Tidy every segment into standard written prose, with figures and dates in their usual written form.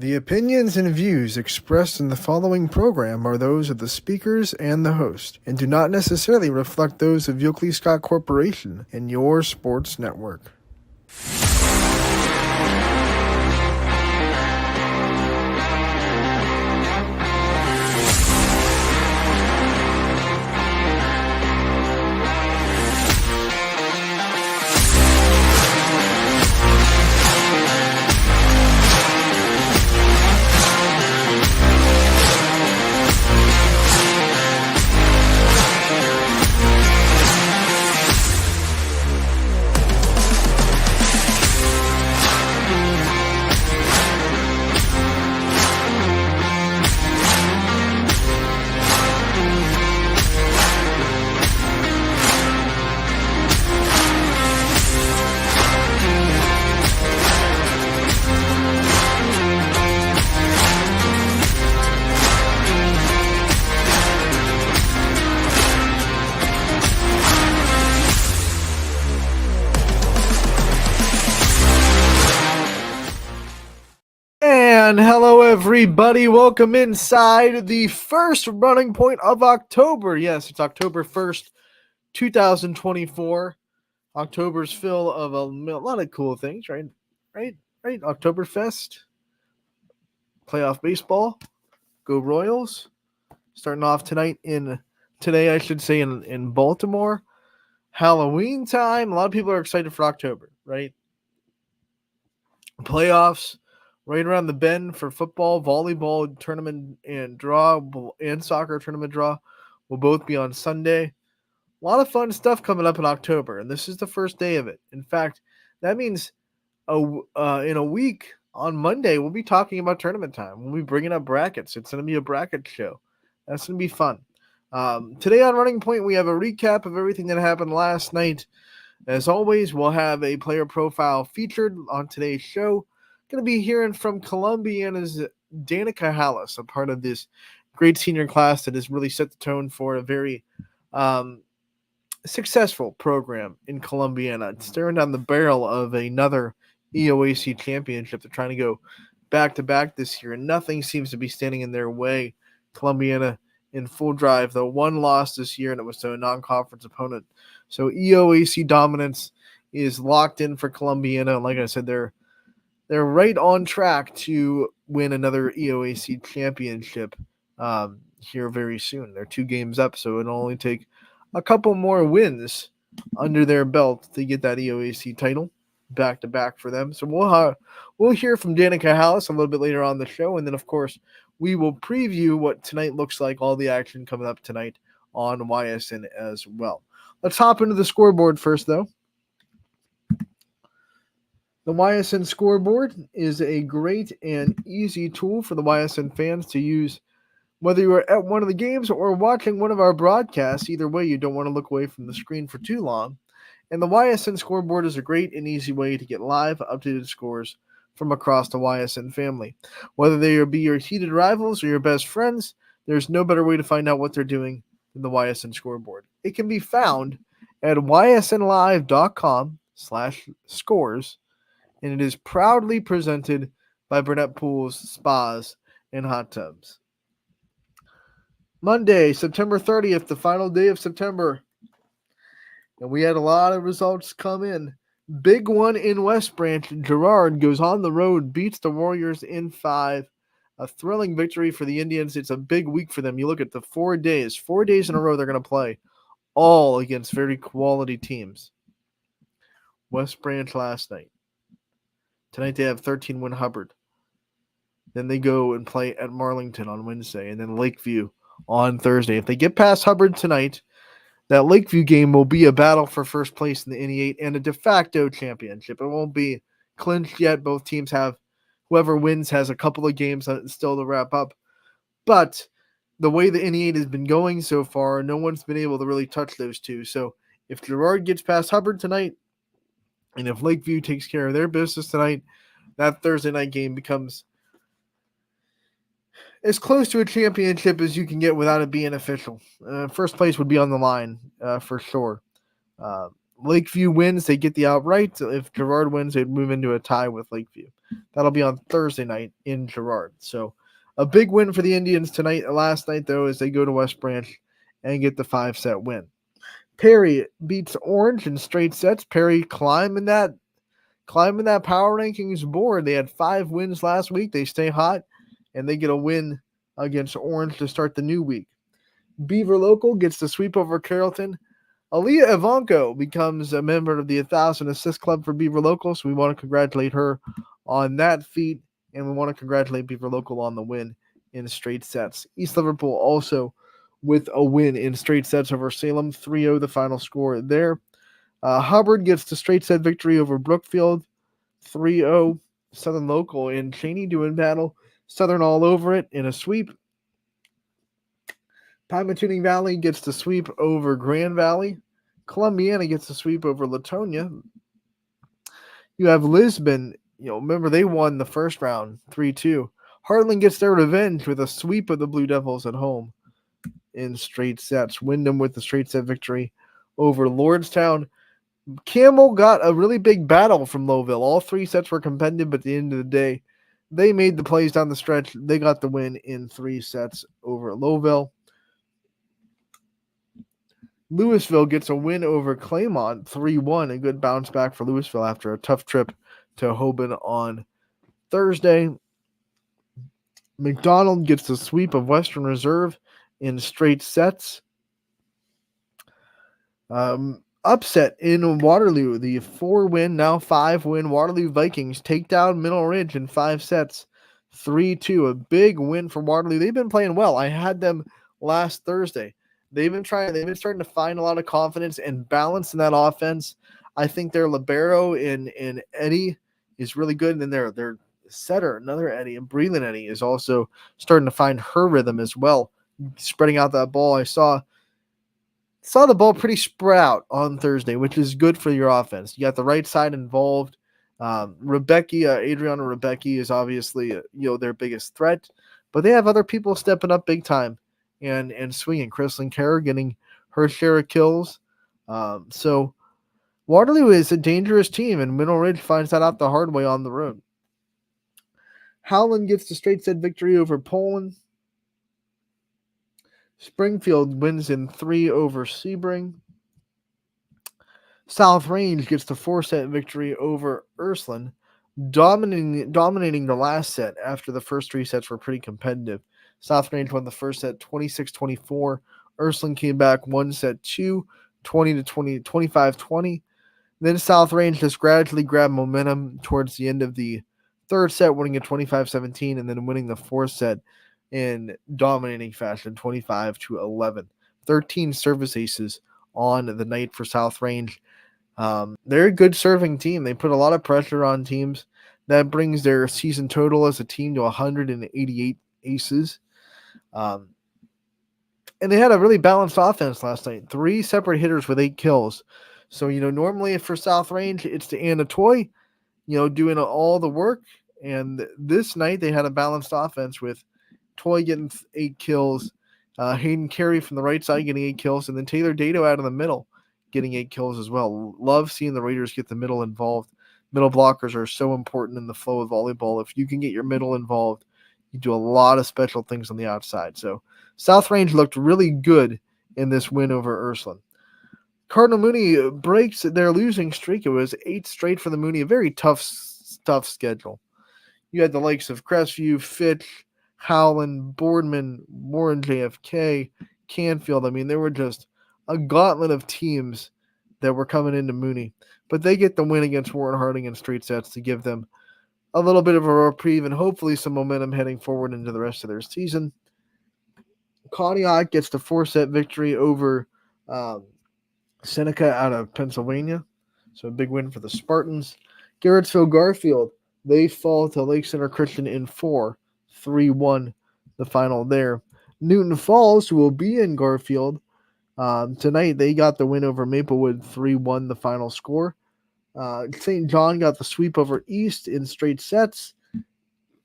The opinions and views expressed in the following program are those of the speakers and the host, and do not necessarily reflect those of Yoakley Scott Corporation and your sports network. And hello, everybody. Welcome inside the first running point of October. Yes, it's October 1st, 2024. October's full of a lot of cool things, right? Right? Oktoberfest, playoff baseball, go Royals. Starting off today, I should say, in Baltimore. Halloween time. A lot of people are excited for October, right? Playoffs right around the bend for football, volleyball tournament and draw, and soccer tournament draw will both be on Sunday. A lot of fun stuff coming up in October, and this is the first day of it. In fact, that means in a week on Monday, we'll be talking about tournament time. We'll be bringing up brackets. It's going to be a bracket show. That's going to be fun. Today on Running Point, we have a recap of everything that happened last night. As always, we'll have a player profile featured on today's show. Going to be hearing from Columbiana's Danica Hallis, a part of this great senior class that has really set the tone for a very successful program in Columbiana. It's staring down the barrel of another EOAC championship. They're trying to go back-to-back this year, and nothing seems to be standing in their way. Columbiana in full drive, though one loss this year, and it was to a non-conference opponent. So EOAC dominance is locked in for Columbiana, and like I said, they're right on track to win another EOAC championship here very soon. They're 2 games up, so it'll only take a couple more wins under their belt to get that EOAC title back-to-back for them. So we'll hear from Danica Hallis a little bit later on the show, and then, of course, we will preview what tonight looks like, all the action coming up tonight on YSN as well. Let's hop into the scoreboard first, though. The YSN scoreboard is a great and easy tool for the YSN fans to use, whether you are at one of the games or watching one of our broadcasts. Either way, you don't want to look away from the screen for too long. And the YSN scoreboard is a great and easy way to get live, updated scores from across the YSN family. Whether they be your heated rivals or your best friends, there's no better way to find out what they're doing than the YSN scoreboard. It can be found at ysnlive.com/scores, and it is proudly presented by Burnett Pools, Spas, and Hot Tubs. Monday, September 30th, the final day of September. And we had a lot of results come in. Big one in West Branch. Girard goes on the road, beats the Warriors in 5. A thrilling victory for the Indians. It's a big week for them. You look at the 4 days. 4 days in a row they're going to play, all against very quality teams. West Branch last night. Tonight they have 13-win Hubbard. Then they go and play at Marlington on Wednesday, and then Lakeview on Thursday. If they get past Hubbard tonight, that Lakeview game will be a battle for first place in the NE8 and a de facto championship. It won't be clinched yet. Both teams have, whoever wins has a couple of games still to wrap up. But the way the NE8 has been going so far, no one's been able to really touch those two. So if Girard gets past Hubbard tonight, and if Lakeview takes care of their business tonight, that Thursday night game becomes as close to a championship as you can get without it being official. First place would be on the line for sure. Lakeview wins, they get the outright. If Girard wins, they'd move into a tie with Lakeview. That'll be on Thursday night in Girard. So a big win for the Indians tonight. Last night, though, as they go to West Branch and get the 5-set win. Perry beats Orange in straight sets. Perry climbing that power rankings board. They had 5 wins last week. They stay hot, and they get a win against Orange to start the new week. Beaver Local gets the sweep over Carrollton. Aaliyah Ivanko becomes a member of the 1,000 Assist Club for Beaver Local, so we want to congratulate her on that feat, and we want to congratulate Beaver Local on the win in straight sets. East Liverpool also with a win in straight sets over Salem, 3-0 the final score there. Hubbard gets the straight set victory over Brookfield, 3-0. Southern Local and Cheney doing battle. Southern all over it in a sweep. Pymatuning Valley gets the sweep over Grand Valley. Columbiana gets the sweep over Latonia. You have Lisbon. Remember they won the first round, 3-2. Heartland gets their revenge with a sweep of the Blue Devils at home in straight sets. Wyndham with the straight set victory over Lordstown. Campbell got a really big battle from Lowville. All 3 sets were competitive, but at the end of the day, they made the plays down the stretch. They got the win in 3 sets over Lowville. Louisville gets a win over Claymont, 3-1. A good bounce back for Louisville after a tough trip to Hoban on Thursday. McDonald gets the sweep of Western Reserve in straight sets. Upset in Waterloo. The 4-win, now 5-win Waterloo Vikings take down Middle Ridge in 5 sets, 3-2. A big win for Waterloo. They've been playing well. I had them last Thursday. They've been starting to find a lot of confidence and balance in that offense. I think their libero in Eddie is really good. And then their setter, another Eddie, and Breland Eddie is also starting to find her rhythm as well, spreading out that ball. I saw the ball pretty spread out on Thursday, which is good for your offense. You got the right side involved. Adriana Rebecki is obviously their biggest threat, but they have other people stepping up big time and swinging. Chrislyn Kerr getting her share of kills. So Waterloo is a dangerous team, and Middle Ridge finds that out the hard way on the road. Howland gets the straight set victory over Poland. Springfield wins in 3 over Sebring. South Range gets the 4-set victory over Ursuline, dominating the last set after the first 3 sets were pretty competitive. South Range won the first set 26-24. Ursuline came back 1 set 2, 20-20, 25-20. Then South Range just gradually grabbed momentum towards the end of the third set, winning at 25-17, and then winning the 4th set in dominating fashion, 25-11. 13 service aces on the night for South Range. They're a good serving team. They put a lot of pressure on teams. That brings their season total as a team to 188 aces. And they had a really balanced offense last night. 3 separate hitters with 8 kills. So, normally for South Range, it's to Anna Toy, doing all the work. And this night they had a balanced offense with Toy getting 8 kills, Hayden Carey from the right side getting 8 kills, and then Taylor Dato out of the middle getting 8 kills as well. Love seeing the Raiders get the middle involved. Middle blockers are so important in the flow of volleyball. If you can get your middle involved, you do a lot of special things on the outside. So South Range looked really good in this win over Ursuline. Cardinal Mooney breaks their losing streak. It was 8 straight for the Mooney, a very tough schedule. You had the likes of Crestview, Fitch, Howland, Boardman, Warren JFK, Canfield. I mean, there were just a gauntlet of teams that were coming into Mooney. But they get the win against Warren Harding in straight sets to give them a little bit of a reprieve and hopefully some momentum heading forward into the rest of their season. Conneaut gets the 4-set victory over Seneca out of Pennsylvania. So a big win for the Spartans. Garrettsville Garfield, they fall to Lake Center Christian in 4, 3-1 the final there. Newton Falls, who will be in Garfield tonight, they got the win over Maplewood, 3-1 the final score. St. John got the sweep over East in straight sets.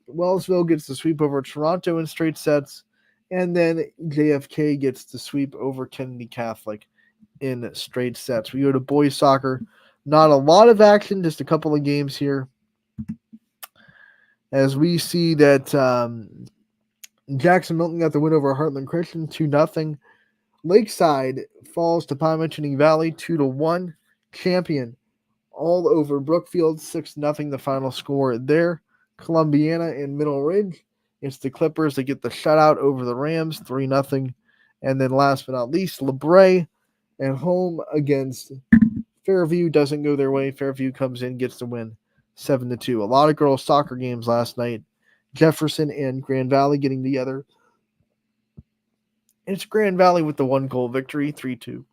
Wellsville gets the sweep over Toronto in straight sets. And then JFK gets the sweep over Kennedy Catholic in straight sets. We go to boys soccer. Not a lot of action, just a couple of games here. as we see that Jackson Milton got the win over Heartland Christian 2-0. Lakeside falls to Pymenching Valley 2-1. Champion all over Brookfield 6-0. The final score there. Columbiana and Middle Ridge. It's the Clippers that get the shutout over the Rams 3-0. And then last but not least, LeBray at home against Fairview doesn't go their way. Fairview comes in, gets the win 7-2. A lot of girls' soccer games last night. Jefferson and Grand Valley getting together. It's Grand Valley with the 1-goal victory, 3-2.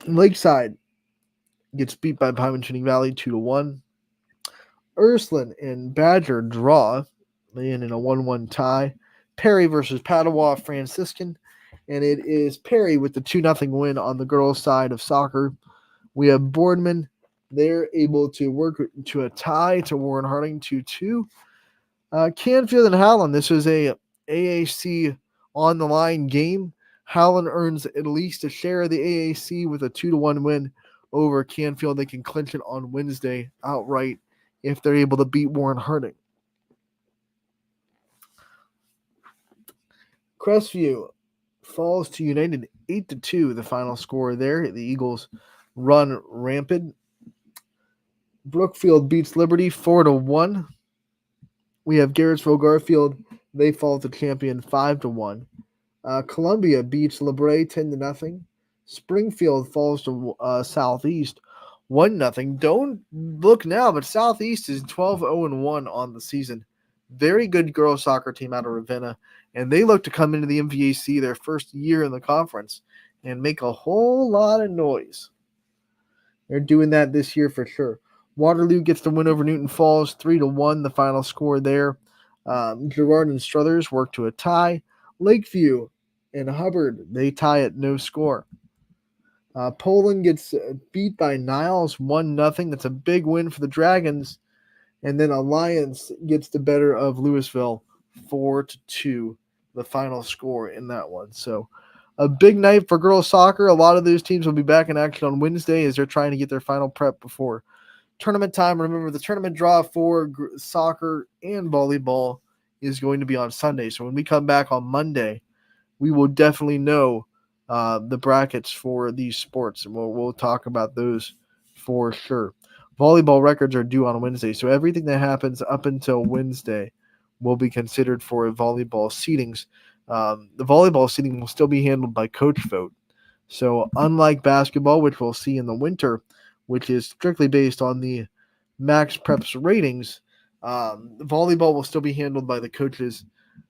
Lakeside gets beat by Pymenching Valley 2-1. Ursuline and Badger draw in a 1-1 tie. Perry versus Padua Franciscan, and it is Perry with the 2-0 win on the girls' side of soccer. We have Boardman. They're able to work to a tie to Warren Harding 2-2. Canfield and Howland. This was a AAC on the line game. Howland earns at least a share of the AAC with a 2-1 win over Canfield. They can clinch it on Wednesday outright if they're able to beat Warren Harding. Crestview falls to United 8-2. The final score there. The Eagles run rampant. Brookfield beats Liberty 4-1. We have Garrettsville Garfield. They fall to Champion 5-1. Columbia beats LeBray 10-0. Springfield falls to Southeast 1-0. Don't look now, but Southeast is 12-0-1 on the season. Very good girls soccer team out of Ravenna, and they look to come into the MVAC their first year in the conference and make a whole lot of noise. They're doing that this year for sure. Waterloo gets the win over Newton Falls 3-1. The final score there. Girard and Struthers work to a tie. Lakeview and Hubbard, they tie at no score. Poland gets beat by Niles 1-0. That's a big win for the Dragons. And then Alliance gets the better of Louisville 4-2, the final score in that one. So a big night for girls soccer. A lot of those teams will be back in action on Wednesday as they're trying to get their final prep before tournament time. Remember, the tournament draw for soccer and volleyball is going to be on Sunday. So when we come back on Monday, we will definitely know the brackets for these sports, and we'll talk about those for sure. Volleyball records are due on Wednesday, so everything that happens up until Wednesday will be considered for volleyball seedings. The volleyball seeding will still be handled by coach vote. So unlike basketball, which we'll see in the winter, which is strictly based on the Max Preps ratings, volleyball will still be handled by the coaches.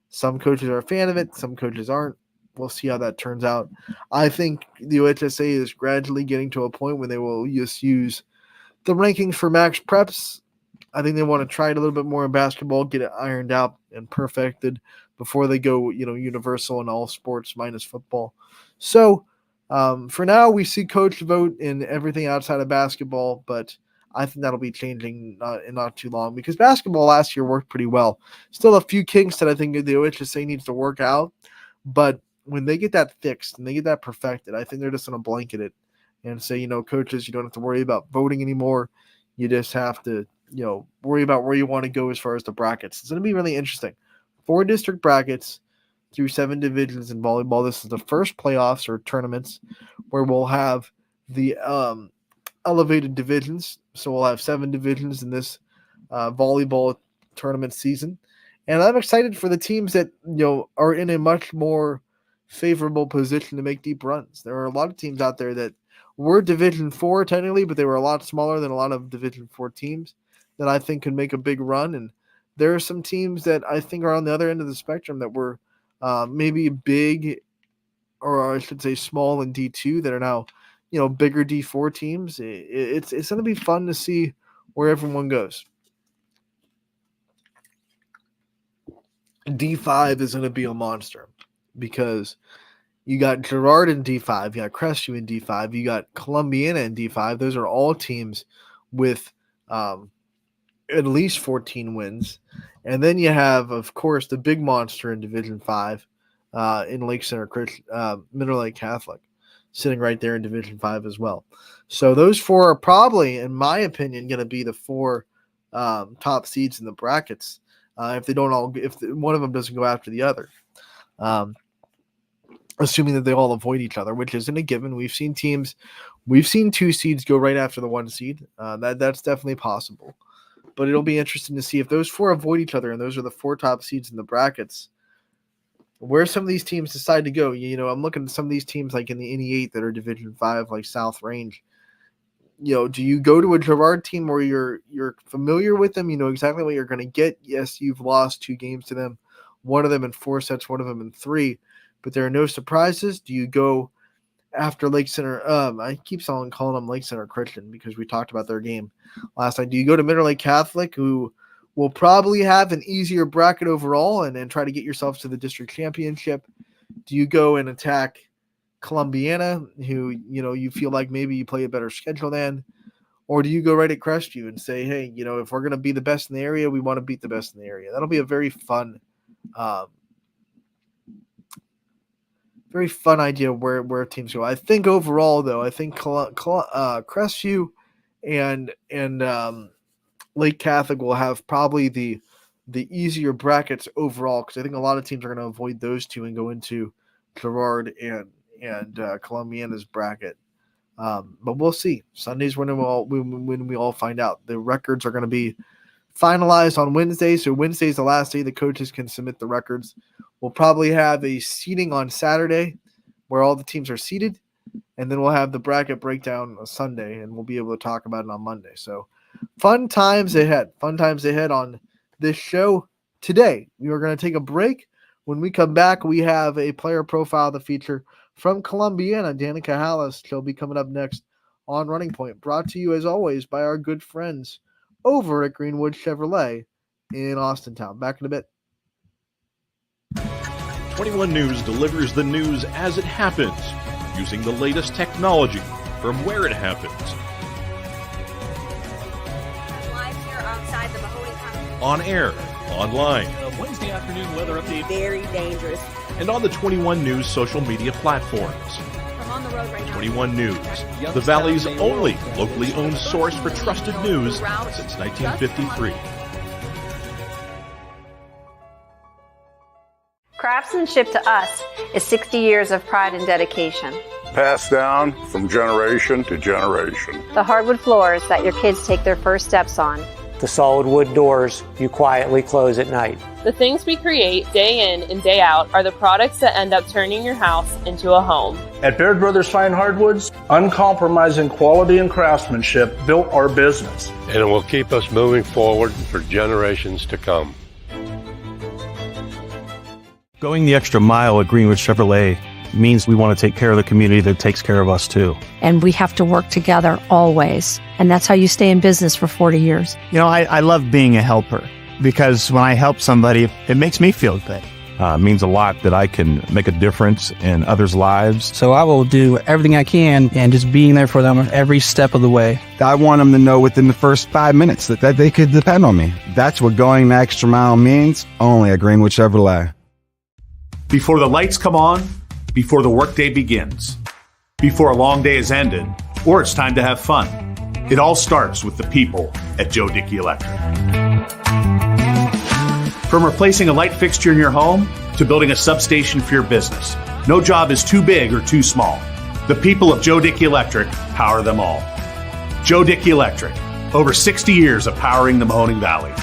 Some coaches are a fan of it, some coaches aren't. We'll see how that turns out. I think the OHSA is gradually getting to a point where they will just use the rankings for Max Preps. I think they want to try it a little bit more in basketball, get it ironed out and perfected before they go, universal in all sports minus football. So for now, we see coach vote in everything outside of basketball, but I think that'll be changing in not too long because basketball last year worked pretty well. Still a few kinks that I think the OHSA needs to work out, but when they get that fixed and they get that perfected, I think they're just going to blanket it and say, coaches, you don't have to worry about voting anymore. You just have to, worry about where you want to go as far as the brackets. It's going to be really interesting. 4 district brackets through 7 divisions in volleyball. This is the first playoffs or tournaments where we'll have the elevated divisions. So we'll have 7 divisions in this volleyball tournament season. And I'm excited for the teams that, are in a much more favorable position to make deep runs. There are a lot of teams out there that were Division 4 technically, but they were a lot smaller than a lot of Division 4 teams that I think could make a big run. And there are some teams that I think are on the other end of the spectrum that were maybe big, or I should say small in D2 that are now, bigger D4 teams. It's going to be fun to see where everyone goes. D5 is going to be a monster because you got Girard in D5, you got Crestview in D5, you got Columbiana in D5. Those are all teams with at least 14 wins. And then you have, of course, the big monster in Division 5 in Lake Center, Mineral Lake Catholic, sitting right there in Division 5 as well. So those 4 are probably, in my opinion, going to be the 4 top seeds in the brackets if one of them doesn't go after the other. Assuming that they all avoid each other, which isn't a given. We've seen 2 seeds go right after the 1 seed. That's definitely possible. But it'll be interesting to see if those 4 avoid each other, and those are the 4 top seeds in the brackets, where some of these teams decide to go. I'm looking at some of these teams like in the NE8 that are Division 5, like South Range. Do you go to a Girard team where you're familiar with them? You know exactly what you're going to get. Yes, you've lost 2 games to them, one of them in 4 sets, one of them in 3, but there are no surprises. Do you go after Lake Center? I keep calling them Lake Center Christian because we talked about their game last night. Do you go to Middle Lake Catholic, who will probably have an easier bracket overall and try to get yourself to the district championship? Do you go and attack Columbiana, who, you feel like maybe you play a better schedule than? Or do you go right at Crestview and say, hey, if we're going to be the best in the area, we want to beat the best in the area? That'll be a very fun idea where teams go. I think overall, though, Crestview and Lake Catholic will have probably the easier brackets overall, because I think a lot of teams are going to avoid those 2 and go into Girard and Columbiana's bracket. But we'll see. Sunday's when we all find out. The records are going to be finalized on Wednesday, so Wednesday's the last day the coaches can submit the records. We'll probably have a seating on Saturday where all the teams are seated, and then we'll have the bracket breakdown on Sunday, and we'll be able to talk about it on Monday. So fun times ahead on this show today. We are going to take a break. When we come back, we have a player profile to feature from Columbiana, Danica Hallis. She'll be coming up next on Running Point, brought to you as always by our good friends over at Greenwood Chevrolet in Austintown. Back in a bit. 21 News delivers the news as it happens, using the latest technology from where it happens. Live here outside the Mahoney County. On air, online, Wednesday afternoon weather update. Very dangerous. and on the 21 News social media platforms. I'm on the road right now. 21 News, the Valley's only locally owned source for trusted news since 1953. Craftsmanship to us is 60 years of pride and dedication. Passed down from generation to generation. The hardwood floors that your kids take their first steps on. The solid wood doors you quietly close at night. The things we create day in and day out are the products that end up turning your house into a home. At Baird Brothers Fine Hardwoods, uncompromising quality and craftsmanship built our business. And it will keep us moving forward for generations to come. Going the extra mile at Greenwood Chevrolet means we want to take care of the community that takes care of us too. And we have to work together always. And that's how you stay in business for 40 years. You know, I love being a helper because when I help somebody, it makes me feel good. It means a lot that I can make a difference in others' lives. So I will do everything I can and just being there for them every step of the way. I want them to know within the first 5 minutes that they could depend on me. That's what going the extra mile means, only at Greenwood Chevrolet. Before the lights come on, before the workday begins, before a long day is ended, or it's time to have fun, it all starts with the people at Joe Dickey Electric. From replacing a light fixture in your home to building a substation for your business, no job is too big or too small. The people of Joe Dickey Electric power them all. Joe Dickey Electric, over 60 years of powering the Mahoning Valley.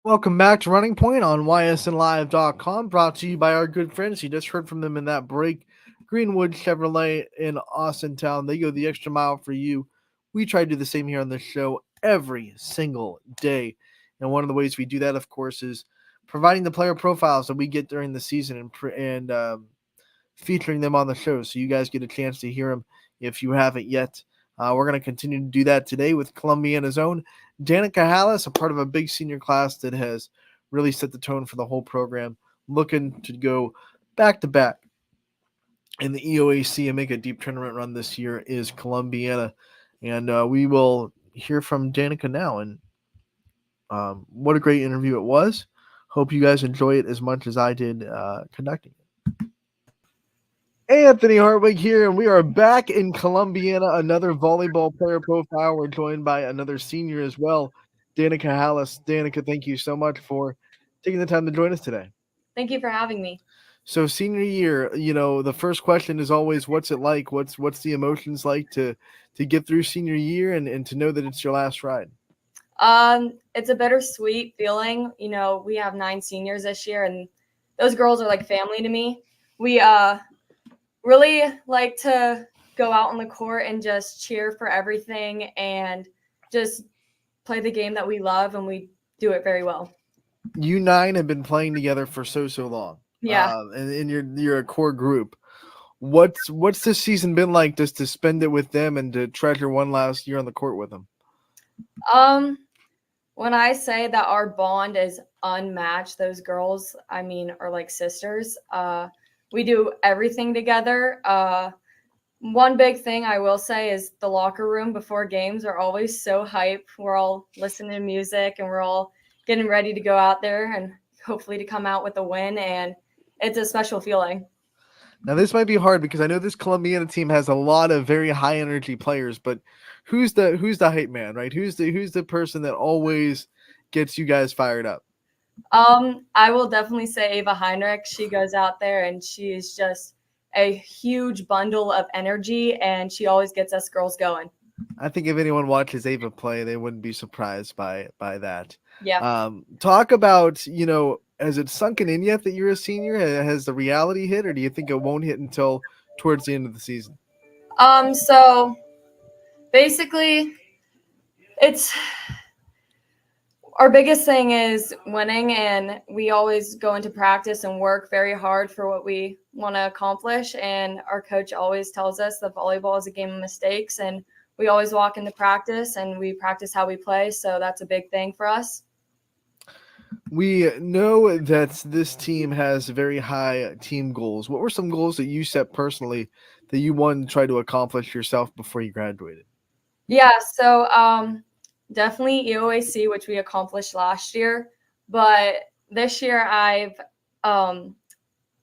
Welcome back to Running Point on ysnlive.com, brought to you by our good friends. You just heard from them in that break. Greenwood Chevrolet in Austintown. They go the extra mile for you. We try to do the same here on this show every single day. And one of the ways we do that, of course, is providing the player profiles that we get during the season and featuring them on the show. So you guys get a chance to hear them if you haven't yet. We're going to continue to do that today with Columbiana's own Danica Hallis, a part of a big senior class that has really set the tone for the whole program, looking to go back-to-back in the EOAC and make a deep tournament run this year is Columbiana. And we will hear from Danica now. And what a great interview it was. Hope you guys enjoy it as much as I did conducting it. Anthony Hartwig here, and we are back in Columbiana. Another volleyball player profile. We're joined by another senior as well, Danica Hallis. Danica, thank you so much for taking the time to join us today. Thank you for having me. So senior year, the first question is always, what's it like? What's the emotions like to get through senior year and to know that it's your last ride? It's a bittersweet feeling. We have 9 seniors this year, and those girls are like family to me. We really like to go out on the court and just cheer for everything and just play the game that we love, and we do it very well. You 9 have been playing together for so long. Yeah. And you're a core group. What's this season been like, just to spend it with them and to treasure one last year on the court with them? When I say that our bond is unmatched, those girls, are like sisters. We do everything together. One big thing I will say is the locker room before games are always so hype. We're all listening to music and we're all getting ready to go out there and hopefully to come out with a win. And it's a special feeling. Now, this might be hard because I know this Columbiana team has a lot of very high energy players, but who's the hype man, right? Who's the person that always gets you guys fired up? I will definitely say Ava Heinrich. She goes out there and she is just a huge bundle of energy, and she always gets us girls going. I think if anyone watches Ava play, they wouldn't be surprised by that. Yeah. Talk about, has it sunken in yet that you're a senior? Has the reality hit, or do you think it won't hit until towards the end of the season? So basically it's our biggest thing is winning, and we always go into practice and work very hard for what we want to accomplish. And our coach always tells us that volleyball is a game of mistakes, and we always walk into practice and we practice how we play. So that's a big thing for us. We know that this team has very high team goals. What were some goals that you set personally that you wanted to try to accomplish yourself before you graduated? Yeah, so definitely EOAC, which we accomplished last year. But this year I've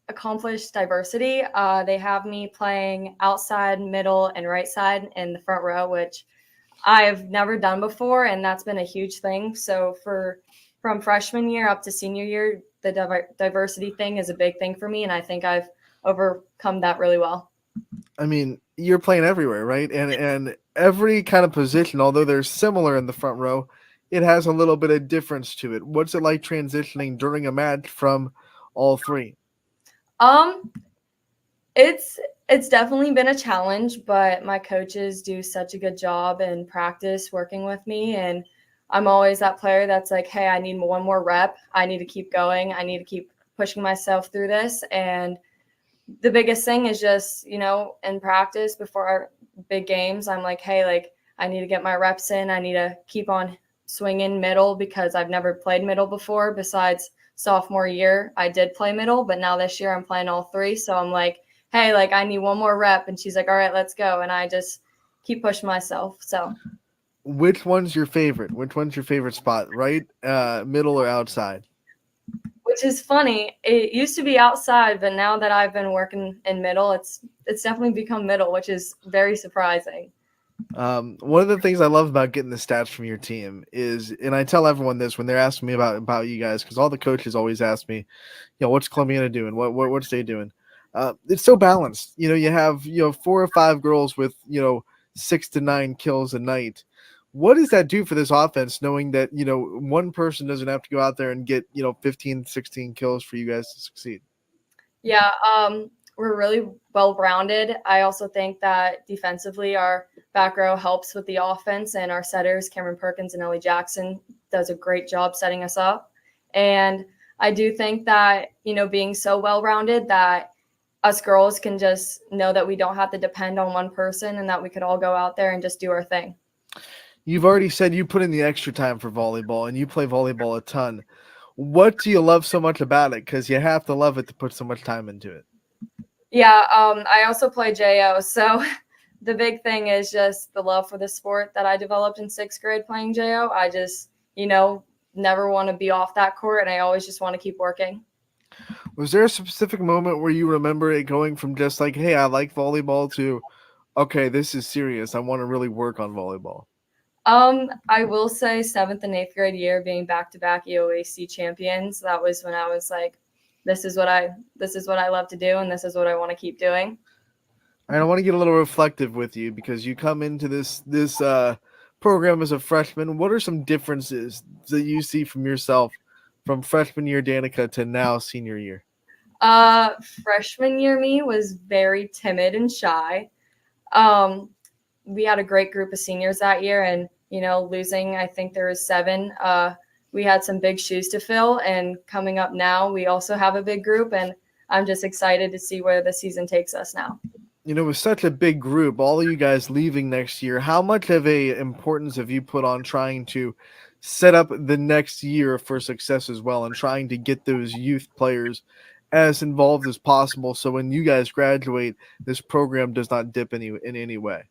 accomplished diversity. They have me playing outside, middle, and right side in the front row, which I've never done before, and that's been a huge thing. So from freshman year up to senior year, the diversity thing is a big thing for me, and I think I've overcome that really well. You're playing everywhere, right? And every kind of position, although they're similar in the front row, it has a little bit of difference to it. What's it like transitioning during a match from all three? It's definitely been a challenge, but my coaches do such a good job in practice working with me, and I'm always that player that's like, hey, I need one more rep. I need to keep going. I need to keep pushing myself through this. And the biggest thing is just, in practice before our big games, I'm like, hey, I need to get my reps in. I need to keep on swinging middle because I've never played middle before. Besides sophomore year, I did play middle, but now this year I'm playing all three. So I'm like, hey, I need one more rep. And she's like, all right, let's go. And I just keep pushing myself. So which one's your favorite? Which one's your favorite spot, right? Middle or outside? Which is funny. It used to be outside, but now that I've been working in middle, it's definitely become middle, which is very surprising. One of the things I love about getting the stats from your team is, and I tell everyone this when they're asking me about you guys, because all the coaches always ask me, what's Columbiana doing? What's they doing? It's so balanced. You have 4 or 5 girls with 6 to 9 kills a night. What does that do for this offense, knowing that, one person doesn't have to go out there and get, 15, 16 kills for you guys to succeed? Yeah, we're really well-rounded. I also think that defensively our back row helps with the offense, and our setters, Cameron Perkins and Ellie Jackson, does a great job setting us up. And I do think that, being so well-rounded that us girls can just know that we don't have to depend on one person and that we could all go out there and just do our thing. You've already said you put in the extra time for volleyball, and you play volleyball a ton. What do you love so much about it? Because you have to love it to put so much time into it. Yeah, I also play JO, so the big thing is just the love for the sport that I developed in 6th grade playing JO. I just, never want to be off that court, and I always just want to keep working. Was there a specific moment where you remember it going from just like, hey, I like volleyball to, okay, this is serious. I want to really work on volleyball? I will say 7th and 8th grade year being back-to-back EOAC champions. That was when I was like, this is what I love to do, and this is what I want to keep doing. And I want to get a little reflective with you because you come into this program as a freshman. What are some differences that you see from yourself from freshman year Danica to now senior year? Freshman year me was very timid and shy. We had a great group of seniors that year, and losing, I think there was 7. We had some big shoes to fill, and coming up now, we also have a big group, and I'm just excited to see where the season takes us now. With such a big group, all of you guys leaving next year, how much of a importance have you put on trying to set up the next year for success as well, and trying to get those youth players as involved as possible so when you guys graduate, this program does not dip in any way?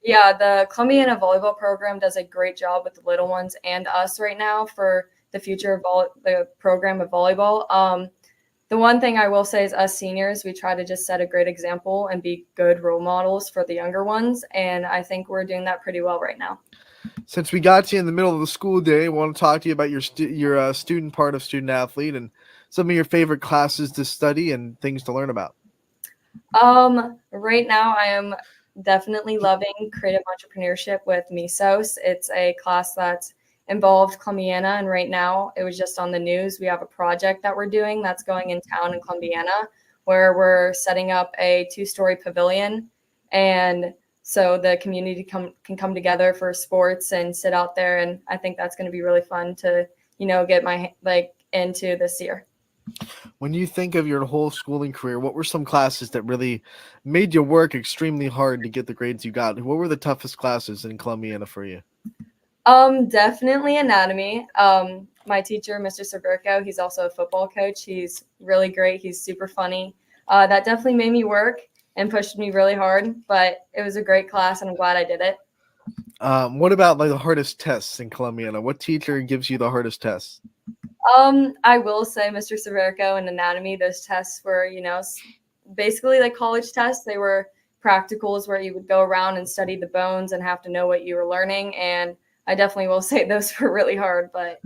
Yeah, the Columbiana volleyball program does a great job with the little ones and us right now for the future of the program of volleyball. The one thing I will say is us seniors, we try to just set a great example and be good role models for the younger ones, and I think we're doing that pretty well right now. Since we got you in the middle of the school day, I want to talk to you about your student part of student athlete and some of your favorite classes to study and things to learn about. Right now I am definitely loving creative entrepreneurship with Mesos. It's a class that's involved Columbiana, and right now it was just on the news. We have a project that we're doing that's going in town in Columbiana where we're setting up a 2-story pavilion, and so the community can come together for sports and sit out there, and I think that's going to be really fun to get my into this year. When you think of your whole schooling career, what were some classes that really made you work extremely hard to get the grades you got? What were the toughest classes in Columbiana for you? Definitely anatomy. My teacher, Mr. Severco, he's also a football coach. He's really great. He's super funny. That definitely made me work and pushed me really hard, but it was a great class and I'm glad I did it. What about the hardest tests in Columbiana? What teacher gives you the hardest tests? I will say Mr. Severco in anatomy, those tests were, basically like college tests. They were practicals where you would go around and study the bones and have to know what you were learning. And I definitely will say those were really hard, but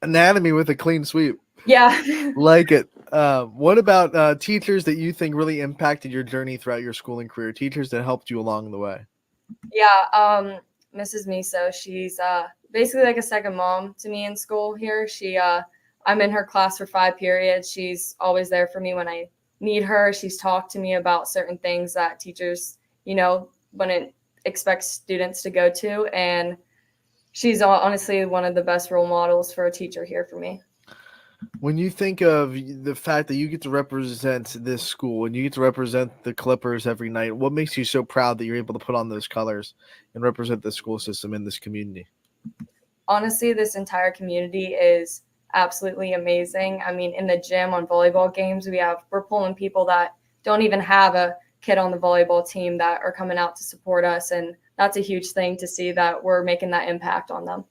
anatomy with a clean sweep. Yeah. Like it. What about teachers that you think really impacted your journey throughout your schooling career? Teachers that helped you along the way? Yeah. Mrs. Miso, she's basically like a second mom to me in school here. I'm in her class for 5 periods. She's always there for me when I need her. She's talked to me about certain things that teachers, wouldn't expect students to go to. And she's honestly one of the best role models for a teacher here for me. When you think of the fact that you get to represent this school and you get to represent the Clippers every night, what makes you so proud that you're able to put on those colors and represent the school system in this community? Honestly, this entire community is absolutely amazing. I mean, in the gym on volleyball games, we're pulling people that don't even have a kid on the volleyball team that are coming out to support us. And that's a huge thing to see that we're making that impact on them.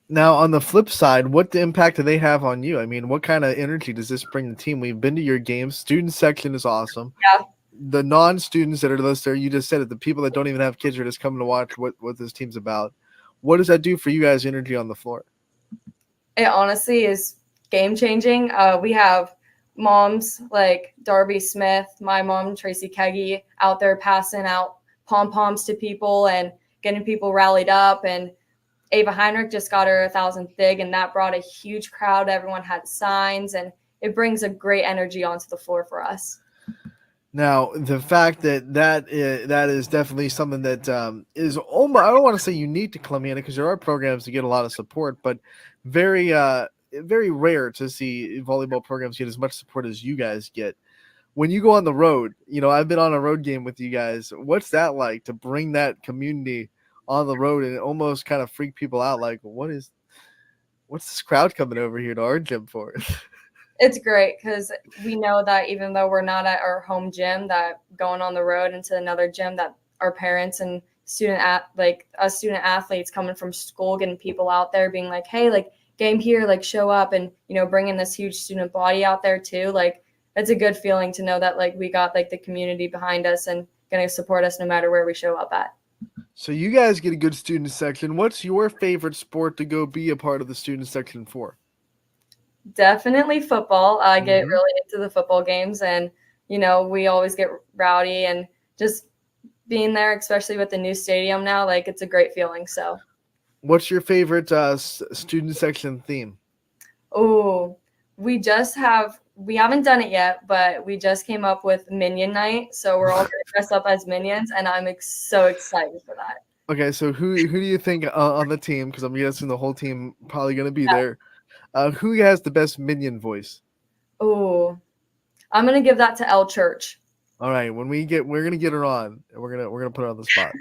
Now, on the flip side, what impact do they have on you? I mean, what kind of energy does this bring the team? We've been to your games. Student section is awesome. Yeah. The non-students that are listed, you just said it, the people that don't even have kids are just coming to watch what this team's about. What does that do for you guys' energy on the floor? It honestly is game-changing. We have moms like Darby Smith, my mom, Tracy Keggy, out there passing out pom-poms to people and getting people rallied up, and Ava Heinrich just got her 1,000th dig, and that brought a huge crowd. Everyone had signs, and it brings a great energy onto the floor for us. Now, the fact that is definitely something that is almost, I don't want to say unique to Columbiana because there are programs that get a lot of support, but very rare to see volleyball programs get as much support as you guys get. When you go on the road, I've been on a road game with you guys. What's that like to bring that community on the road and almost kind of freak people out? Like, what's this crowd coming over here to our gym for? It's great because we know that even though we're not at our home gym, that going on the road into another gym, that our parents and student athletes coming from school, getting people out there being like, hey, get game here, like show up, and bringing this huge student body out there too. Like it's a good feeling to know that like we got like the community behind us and going to support us no matter where we show up at. So you guys get a good student section. What's your favorite sport to go be a part of the student section for? Definitely football. I get really into the football games, and we always get rowdy, and just being there, especially with the new stadium now, like it's a great feeling. So what's your favorite student section theme? Oh, we haven't done it yet, but we just came up with Minion Night. So we're all going to dress up as minions, and I'm so excited for that. Okay, so who do you think on the team, because I'm guessing the whole team probably going to be there, who has the best minion voice? Oh, I'm going to give that to L Church. All right, we're going to get her on, and we're going to put her on the spot.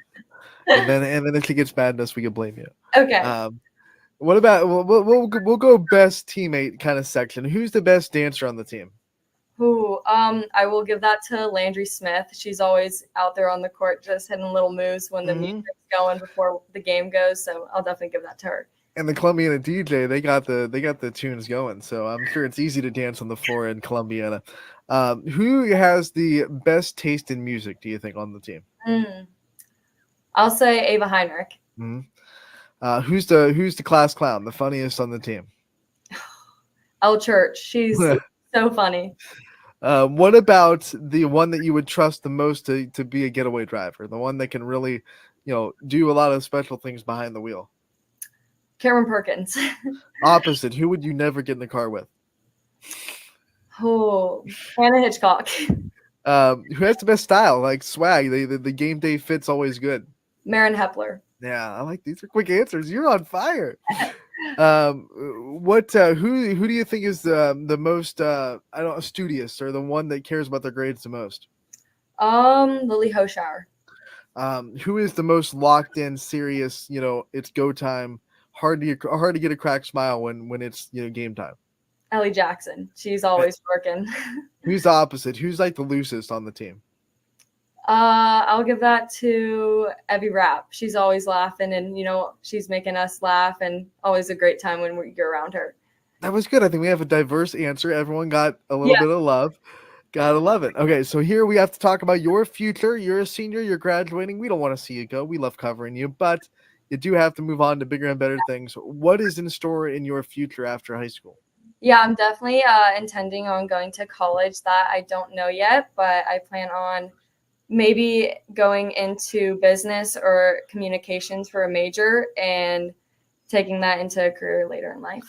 and then if she gets mad at us, we can blame you. Okay. What about we'll go best teammate kind of section. Who's the best dancer on the team? I will give that to Landry Smith. She's always out there on the court just hitting little moves when the music's going before the game goes. So I'll definitely give that to her. And the Columbiana DJ, they got the tunes going. So I'm sure it's easy to dance on the floor in Columbiana. Who has the best taste in music, do you think, on the team? I'll say Ava Heinrich. Who's the class clown, the funniest on the team? L Church. She's so funny. What about the one that you would trust the most to be a getaway driver? The one that can really, do a lot of special things behind the wheel? Cameron Perkins. Opposite. Who would you never get in the car with? Hannah Hitchcock. Who has the best style, like swag? The game day fit's always good. Marin Hepler. Yeah, I like these are quick answers. You're on fire. Who do you think is the most studious, or the one that cares about their grades the most? Lily Hoshauer. Who is the most locked in, serious? It's go time. Hard to get a cracked smile when it's game time. Ellie Jackson. She's always working. Who's the opposite? Who's like the loosest on the team? I'll give that to Evie Rapp. She's always laughing, and she's making us laugh, and always a great time when you're around her. That was good. I think we have a diverse answer. Everyone got a little bit of love. Gotta love it. Okay, so here we have to talk about your future. You're a senior. You're graduating. We don't want to see you go. We love covering you, but you do have to move on to bigger and better things. What is in store in your future after high school? Yeah, I'm definitely intending on going to college. That I don't know yet, but I plan on maybe going into business or communications for a major and taking that into a career later in life.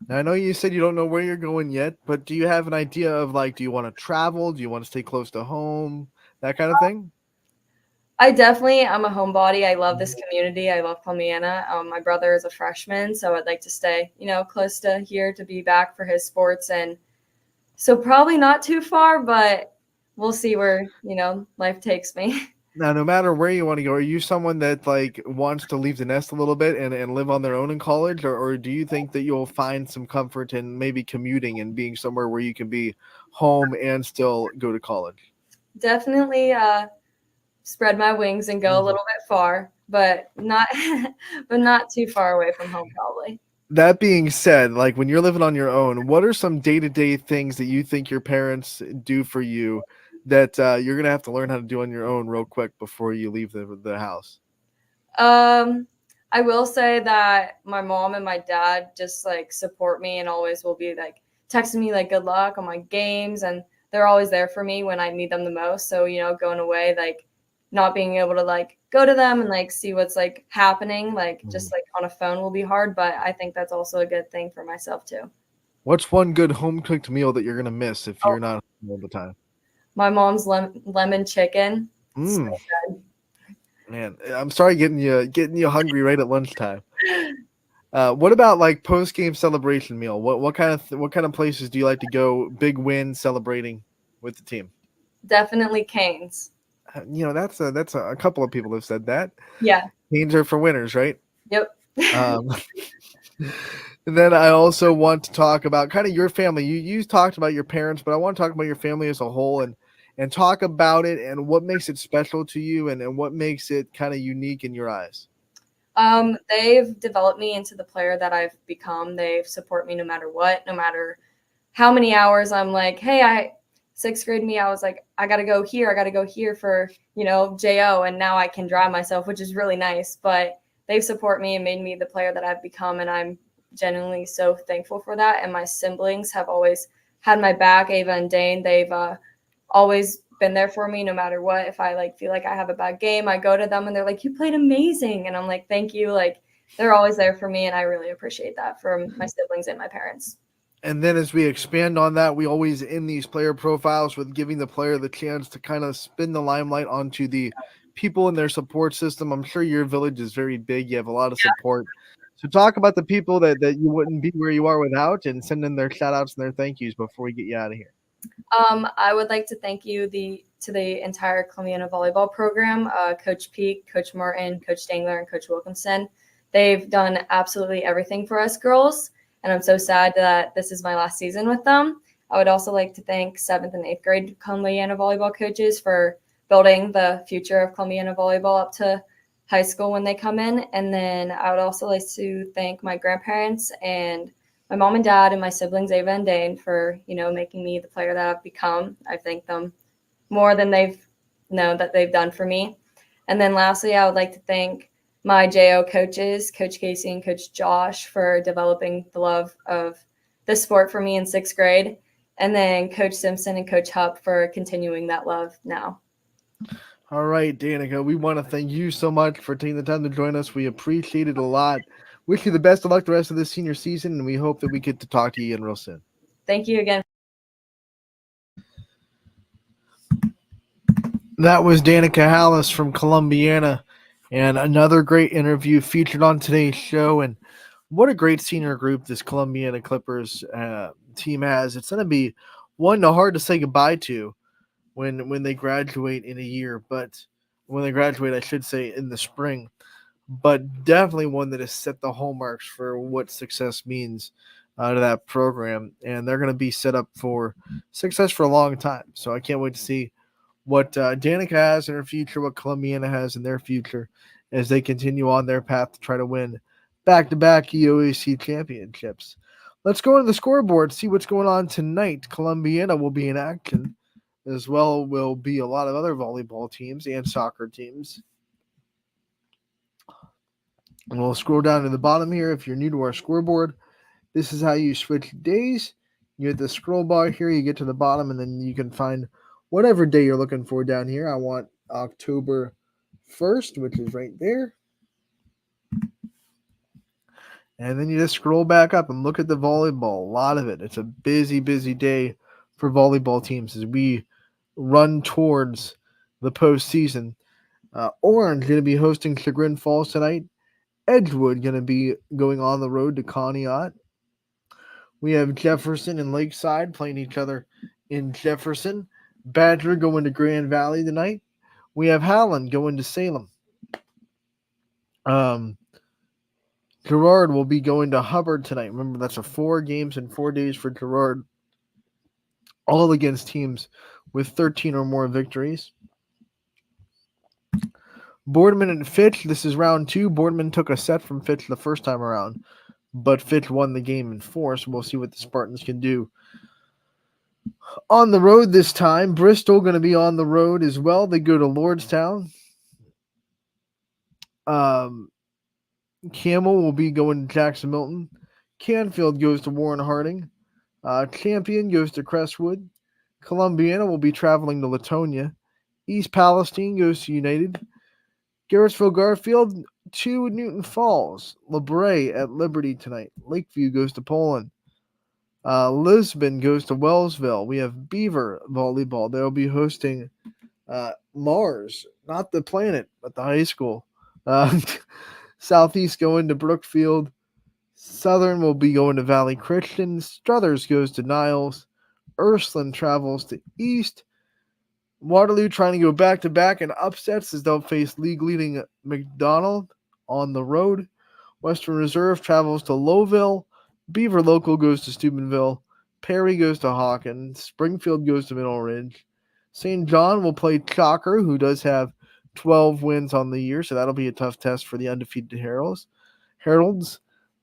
Now, I know you said you don't know where you're going yet, but do you have an idea of do you want to travel? Do you want to stay close to home? That kind of thing? I'm a homebody. I love this community. I love Columbiana. My brother is a freshman, so I'd like to stay, close to here to be back for his sports. And so probably not too far, but we'll see where, life takes me. Now, no matter where you want to go, are you someone that wants to leave the nest a little bit and live on their own in college? Or do you think that you'll find some comfort in maybe commuting and being somewhere where you can be home and still go to college? Definitely spread my wings and go a little bit far, but not too far away from home probably. That being said, when you're living on your own, what are some day-to-day things that you think your parents do for you that you're going to have to learn how to do on your own real quick before you leave the house? I will say that my mom and my dad just support me and always will be texting me good luck on my games, and they're always there for me when I need them the most. So, going away, not being able to go to them and see what's happening, just on a phone will be hard, but I think that's also a good thing for myself too. What's one good home cooked meal that you're going to miss if you're not home all the time? My mom's lemon chicken. So good. Man, I'm sorry getting you hungry right at lunchtime. What about post game celebration meal? What kind of places do you like to go? Big win celebrating with the team. Definitely Canes. That's a couple of people have said that. Yeah. Canes are for winners, right? Yep. And then I also want to talk about kind of your family. You talked about your parents, but I want to talk about your family as a whole and talk about it and what makes it special to you and what makes it kind of unique in your eyes. They've developed me into the player that I've become. They've support me no matter what, no matter how many hours I'm like, hey, sixth grade me, I was like, I got to go here for, JO. And now I can drive myself, which is really nice. But they've support me and made me the player that I've become. And I'm genuinely so thankful for that. And my siblings have always had my back. Ava and Dane, they've always been there for me no matter what. If I feel like I have a bad game, I go to them and they're like, you played amazing. And I'm like, thank you. They're always there for me. And I really appreciate that from my siblings and my parents. And then as we expand on that, we always end these player profiles with giving the player the chance to kind of spin the limelight onto the people in their support system. I'm sure your village is very big. You have a lot of support. So talk about the people that you wouldn't be where you are without, and send in their shout outs and their thank yous before we get you out of here. I would like to thank you to the entire Columbiana volleyball program, Coach Peak, Coach Martin, Coach Dangler, and Coach Wilkinson. They've done absolutely everything for us girls, and I'm so sad that this is my last season with them. I would also like to thank 7th and 8th grade Columbiana volleyball coaches for building the future of Columbiana volleyball up to high school when they come in. And then I would also like to thank my grandparents and my mom and dad and my siblings, Ava and Dane, for, making me the player that I've become. I thank them more than they've done for me. And then lastly, I would like to thank my JO coaches, Coach Casey and Coach Josh, for developing the love of the sport for me in 6th grade. And then Coach Simpson and Coach Hupp for continuing that love now. All right, Danica, we want to thank you so much for taking the time to join us. We appreciate it a lot. Wish you the best of luck the rest of this senior season, and we hope that we get to talk to you again real soon. Thank you again. That was Danica Hallis from Columbiana, and another great interview featured on today's show. And what a great senior group this Columbiana Clippers team has. It's going to be one hard to say goodbye to when they graduate in a year, but when they graduate, I should say, in the spring. But definitely one that has set the hallmarks for what success means to that program. And they're going to be set up for success for a long time. So I can't wait to see what Danica has in her future, what Columbiana has in their future as they continue on their path to try to win back-to-back EOAC championships. Let's go into the scoreboard, see what's going on tonight. Columbiana will be in action. As well will be a lot of other volleyball teams and soccer teams. And we'll scroll down to the bottom here. If you're new to our scoreboard, this is how you switch days. You hit the scroll bar here, you get to the bottom, and then you can find whatever day you're looking for down here. I want October 1st, which is right there. And then you just scroll back up and look at the volleyball. A lot of it. It's a busy, busy day for volleyball teams as we run towards the postseason. Orange going to be hosting Chagrin Falls tonight. Edgewood going to be going on the road to Conneaut. We have Jefferson and Lakeside playing each other in Jefferson. Badger going to Grand Valley tonight. We have Howland going to Salem. Girard will be going to Hubbard tonight. Remember, that's a 4 games in 4 days for Girard. All against teams with 13 or more victories. Boardman and Fitch, this is round 2. Boardman took a set from Fitch the first time around, but Fitch won the game in 4, so we'll see what the Spartans can do. On the road this time, Bristol going to be on the road as well. They go to Lordstown. Camel will be going to Jackson Milton. Canfield goes to Warren Harding. Champion goes to Crestwood. Columbiana will be traveling to Latonia. East Palestine goes to United. Garrettsville Garfield to Newton Falls. LeBray at Liberty tonight. Lakeview goes to Poland. Lisbon goes to Wellsville. We have Beaver Volleyball. They'll be hosting Mars, not the planet, but the high school. Southeast going to Brookfield. Southern will be going to Valley Christian. Struthers goes to Niles. Ursuline travels to East. Waterloo trying to go back-to-back and upsets as they'll face league-leading McDonald on the road. Western Reserve travels to Lowville. Beaver Local goes to Steubenville. Perry goes to Hawkins. Springfield goes to Middle Ridge. St. John will play Chalker, who does have 12 wins on the year, so that'll be a tough test for the undefeated Heralds.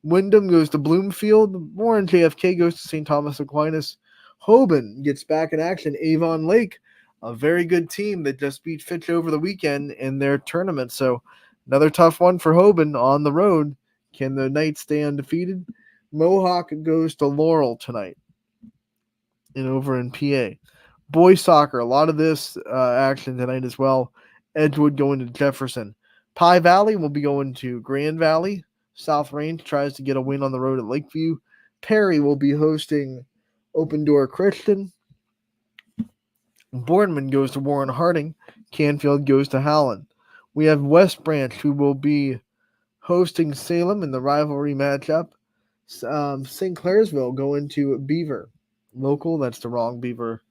Wyndham goes to Bloomfield. Warren JFK goes to St. Thomas Aquinas. Hoban gets back in action. Avon Lake, a very good team that just beat Fitch over the weekend in their tournament. So another tough one for Hoban on the road. Can the Knights stay undefeated? Mohawk goes to Laurel tonight and over in PA. Boys soccer, a lot of this action tonight as well. Edgewood going to Jefferson. Pie Valley will be going to Grand Valley. South Range tries to get a win on the road at Lakeview. Perry will be hosting Open Door Christian. Boardman goes to Warren Harding. Canfield goes to Howland. We have West Branch, who will be hosting Salem in the rivalry matchup. St. Clairsville going to Beaver. Local, that's the wrong Beaver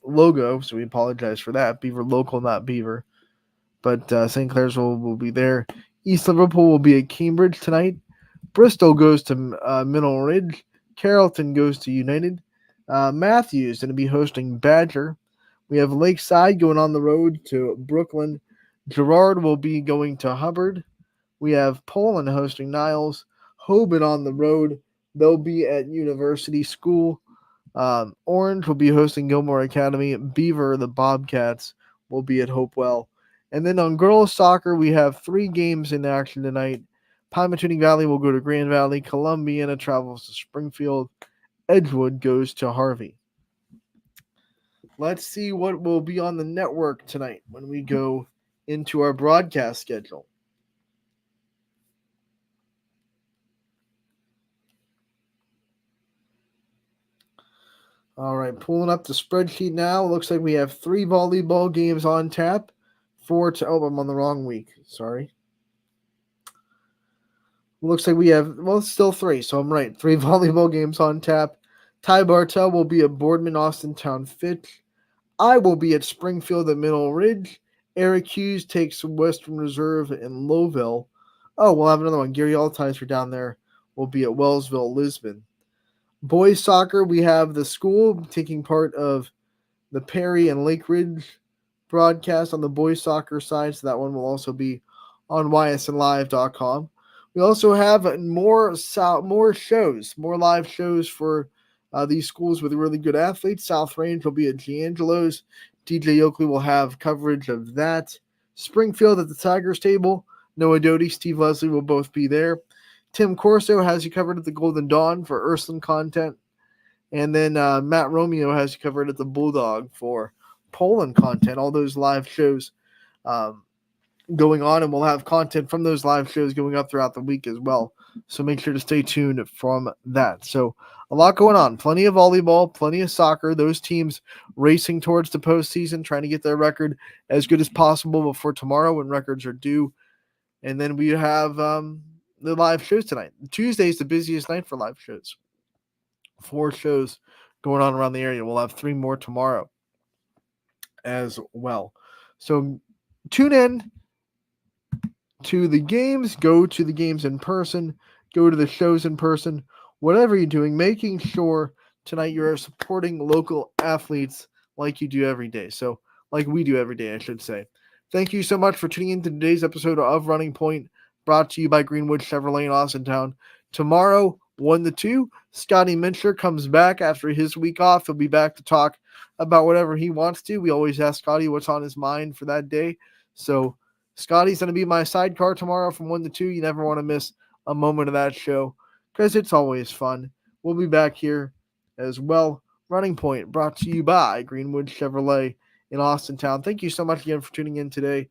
logo, so we apologize for that. Beaver Local, not Beaver. But St. Clairsville will be there. East Liverpool will be at Cambridge tonight. Bristol goes to Mineral Ridge. Carrollton goes to United. Matthews going to be hosting Badger. We have Lakeside going on the road to Brooklyn. Girard will be going to Hubbard. We have Poland hosting Niles. Hoban on the road. They'll be at University School. Orange will be hosting Gilmore Academy. Beaver, the Bobcats, will be at Hopewell. And then on girls soccer, we have 3 games in action tonight. Pymatuning Valley will go to Grand Valley. Columbiana travels to Springfield. Edgewood goes to Harvey. Let's see what will be on the network tonight when we go into our broadcast schedule. All right, pulling up the spreadsheet now. Looks like we have 3 volleyball games on tap. 4 to, oh, I'm on the wrong week. Sorry. Looks like we have, well, it's still 3, so I'm right. 3 volleyball games on tap. Ty Bartel will be at Boardman, Austintown, Fitch. I will be at Springfield at Mineral Ridge. Eric Hughes takes Western Reserve in Lowville. Oh, we'll have another one. Gary Altizer down there will be at Wellsville, Lisbon. Boys soccer, we have the school taking part of the Perry and Lake Ridge broadcast on the boys soccer side, so that one will also be on ysnlive.com. We also have more shows, more live shows for these schools with really good athletes. South Range will be at Giangelo's. DJ Oakley will have coverage of that. Springfield at the Tigers table. Noah Doty, Steve Leslie will both be there. Tim Corso has you covered at the Golden Dawn for Ursuline content. And then Matt Romeo has you covered at the Bulldog for Poland content. All those live shows going on, and we'll have content from those live shows going up throughout the week as well. So make sure to stay tuned from that. So a lot going on. Plenty of volleyball, plenty of soccer. Those teams racing towards the postseason, trying to get their record as good as possible before tomorrow when records are due. And then we have the live shows tonight. Tuesday is the busiest night for live shows. 4 shows going on around the area. We'll have 3 more tomorrow as well. So tune in to the games. Go to the games in person. Go to the shows in person. Whatever you're doing, making sure tonight you're supporting local athletes like you do every day. So like we do every day, I should say. Thank you so much for tuning in to today's episode of Running Point, brought to you by Greenwood Chevrolet in Austintown. Tomorrow, 1-2, Scotty Mincher comes back after his week off. He'll be back to talk about whatever he wants to. We always ask Scotty what's on his mind for that day. So Scotty's going to be my sidecar tomorrow from 1-2. You never want to miss a moment of that show because it's always fun. We'll be back here as well. Running Point brought to you by Greenwood Chevrolet in Austintown. Thank you so much again for tuning in today.